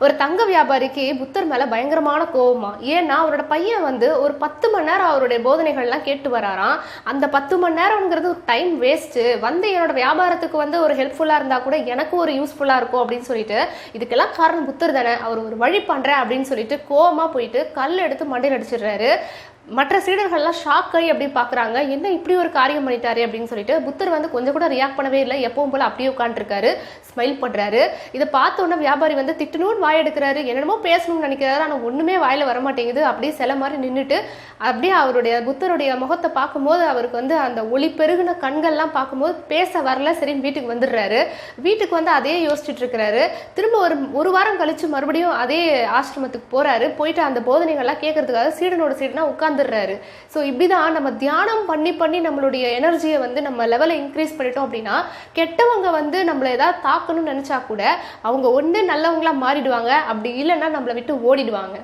ஒரு தங்க வியாபாரிக்கு புத்தர் மேல பயங்கரமான கோவமா. ஏன்னா அவரோட பையன் வந்து ஒரு 10 மணி நேரம் அவருடைய போதனைகள்லாம் கேட்டு வராராம். அந்த 10 மணி நேரம்ங்கிறது ஒரு டைம் வேஸ்ட். வந்து என்னோட வியாபாரத்துக்கு வந்து ஒரு ஹெல்ப்ஃபுல்லா இருந்தா கூட எனக்கு ஒரு யூஸ்ஃபுல்லா இருக்கும் அப்படின்னு சொல்லிட்டு, இதுக்கெல்லாம் காரணம் புத்தர் தானே, அவர் ஒரு வழி பண்றேன் அப்படின்னு சொல்லிட்டு கோவமா போயிட்டு கல் எடுத்து மண்டையில் அடிச்சிடுறாரு. மற்ற சீடர்கள்லாம் ஷாக் ஆகி அப்படி பாக்குறாங்க, என்ன இப்படி ஒரு காரியம் பண்ணிட்டாரு அப்படின்னு சொல்லிட்டு. புத்தர் வந்து கொஞ்சம் கூட ரியாக்ட் பண்ணவே இல்லை, எப்பவும் போல அப்படியே உட்காந்துருக்காரு, ஸ்மைல் பண்றாரு. இதை பார்த்த உடனே வியாபாரி வந்து திட்டணும்னு வாய் எடுக்கிறாரு, என்னென்னமோ பேசணும்னு நினைக்கிறாரு, ஆனா ஒண்ணுமே வாயில வரமாட்டேங்குது. அப்படியே சில மாதிரி நின்றுட்டு அப்படியே அவருடைய புத்தருடைய முகத்தை பார்க்கும்போது அவருக்கு வந்து அந்த ஒளி பெருகின கண்கள்லாம் பார்க்கும்போது பேச வரல. சரின்னு வீட்டுக்கு வந்துடுறாரு. வீட்டுக்கு வந்து அதே யோசிச்சுட்டு இருக்கிறாரு. திரும்ப ஒரு வாரம் கழிச்சு மறுபடியும் அதே ஆசிரமத்துக்கு போறாரு. போயிட்டு அந்த போதனைகள்லாம் கேட்கறதுக்காக சீடனோட சீடனா உட்கார்ந்துடுறாரு. ஸோ இப்படிதான் நம்ம தியானம் பண்ணி பண்ணி நம்மளுடைய எனர்ஜியை வந்து நம்ம லெவலை இன்க்ரீஸ் பண்ணிட்டோம் அப்படின்னா, கெட்டவங்க வந்து நம்மளை ஏதாவது தாக்கணும்னு நினைச்சா கூட அவங்க ஒண்ணு நல்லவங்களா மாறிடுவாங்க, அப்படி இல்லைன்னா நம்மளை விட்டு ஓடிடுவாங்க.